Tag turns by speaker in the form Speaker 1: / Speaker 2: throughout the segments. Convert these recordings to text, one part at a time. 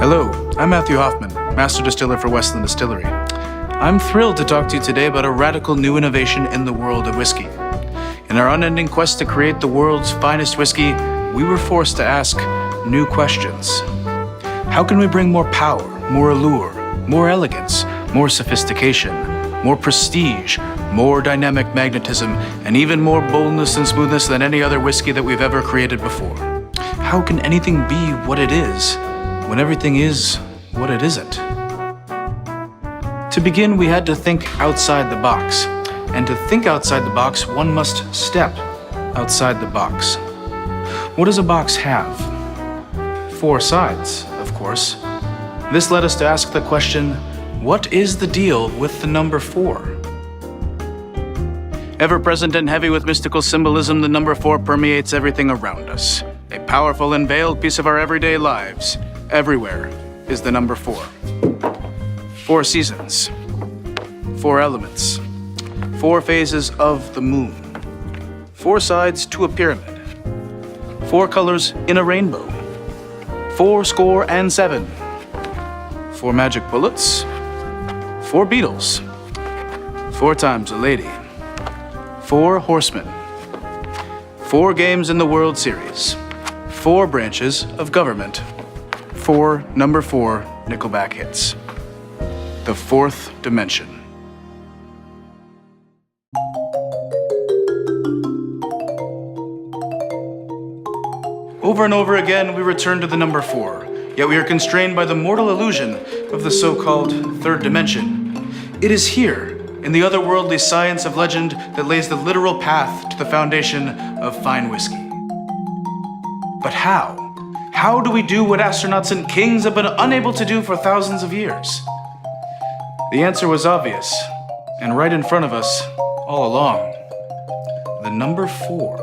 Speaker 1: Hello, I'm Matthew Hoffman, Master Distiller for Westland Distillery. I'm thrilled to talk to you today about a radical new innovation in the world of whiskey. In our unending quest to create the world's finest whiskey, we were forced to ask new questions. How can we bring more power, more allure, more elegance, more sophistication, more prestige, more dynamic magnetism, and even more boldness and smoothness than any other whiskey that we've ever created before? How can anything be what it is when everything is what it isn't? To begin, we had to think outside the box. And to think outside the box, one must step outside the box. What does a box have? 4 sides, of course. This led us to ask the question, what is the deal with the number 4? Ever present and heavy with mystical symbolism, the number 4 permeates everything around us. A powerful and veiled piece of our everyday lives. Everywhere is the number 4. 4 seasons, 4 elements, 4 phases of the moon, 4 sides to a pyramid, 4 colors in a rainbow, 4 4 magic bullets, 4 beetles, 4 times a lady, 4 horsemen, 4 games in the World Series, 4 branches of government, 4 number 4 Nickelback hits. The 4th dimension. Over and over again, we return to the number 4, yet we are constrained by the mortal illusion of the so-called 3rd dimension. It is here, in the otherworldly science of legend, that lays the literal path to the foundation of fine whiskey. But how? How do we do what astronauts and kings have been unable to do for thousands of years? The answer was obvious, and right in front of us, all along. The number 4.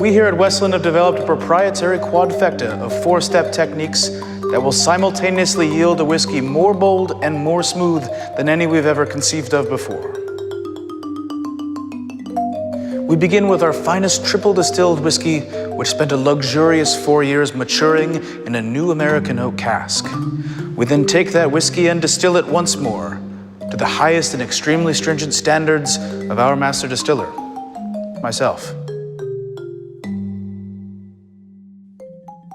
Speaker 1: We here at Westland have developed a proprietary quadfecta of 4-step techniques that will simultaneously yield a whiskey more bold and more smooth than any we've ever conceived of before. We begin with our finest triple distilled whiskey, which spent a luxurious 4 years maturing in a new American oak cask. We then take that whiskey and distill it once more to the highest and extremely stringent standards of our master distiller, myself.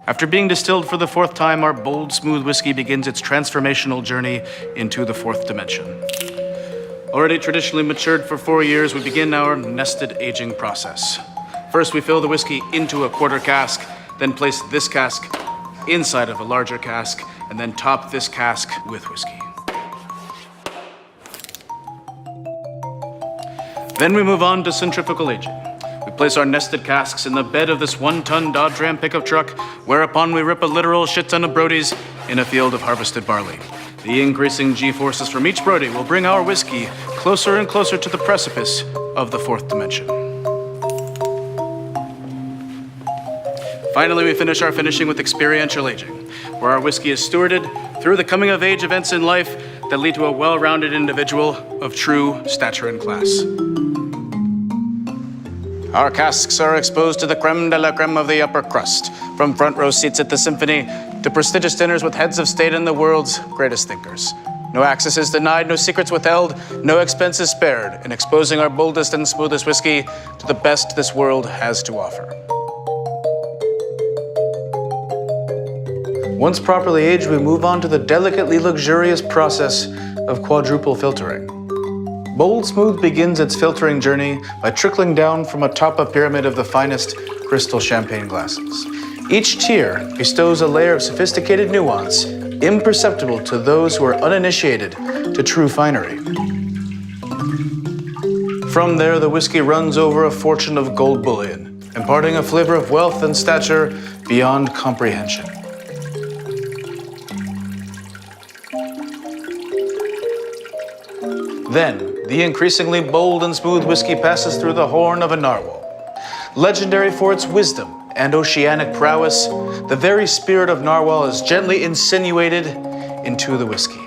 Speaker 1: After being distilled for the 4th time, our BoldSmooth whiskey begins its transformational journey into the 4th dimension. Already traditionally matured for 4 years, we begin our nested aging process. First, we fill the whiskey into a quarter cask, then place this cask inside of a larger cask, and then top this cask with whiskey. Then we move on to centrifugal aging. We place our nested casks in the bed of this 1-ton Dodge Ram pickup truck, whereupon we rip a literal shit-ton of Brodies in a field of harvested barley. The increasing G-forces from each Brody will bring our whiskey closer and closer to the precipice of the 4th dimension. Finally, we finish our finishing with experiential aging, where our whiskey is stewarded through the coming-of-age events in life that lead to a well-rounded individual of true stature and class. Our casks are exposed to the creme de la creme of the upper crust, from front row seats at the symphony to prestigious dinners with heads of state and the world's greatest thinkers. No access is denied, no secrets withheld, no expenses spared in exposing our boldest and smoothest whiskey to the best this world has to offer. Once properly aged, we move on to the delicately luxurious process of quadruple filtering. BoldSmooth begins its filtering journey by trickling down from atop a pyramid of the finest crystal champagne glasses. Each tier bestows a layer of sophisticated nuance, imperceptible to those who are uninitiated to true finery. From there, the whiskey runs over a fortune of gold bullion, imparting a flavor of wealth and stature beyond comprehension. Then, the increasingly bold and smooth whiskey passes through the horn of a narwhal. Legendary for its wisdom and oceanic prowess, the very spirit of narwhal is gently insinuated into the whiskey.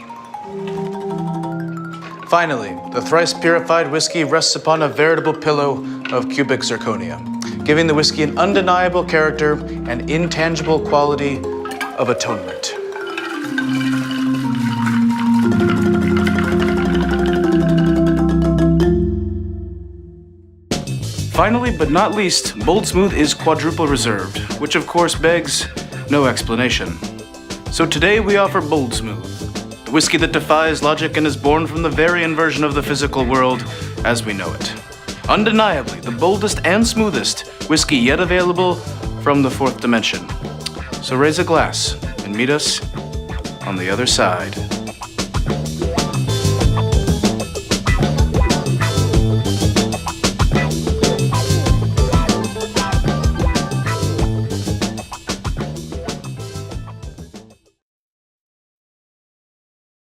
Speaker 1: Finally, the thrice purified whiskey rests upon a veritable pillow of cubic zirconia, giving the whiskey an undeniable character and intangible quality of atonement. Finally, but not least, BoldSmooth is quadruple reserved, which of course begs no explanation. So today we offer BoldSmooth, the whiskey that defies logic and is born from the very inversion of the physical world as we know it. Undeniably, the boldest and smoothest whiskey yet available from the fourth dimension. So raise a glass and meet us on the other side.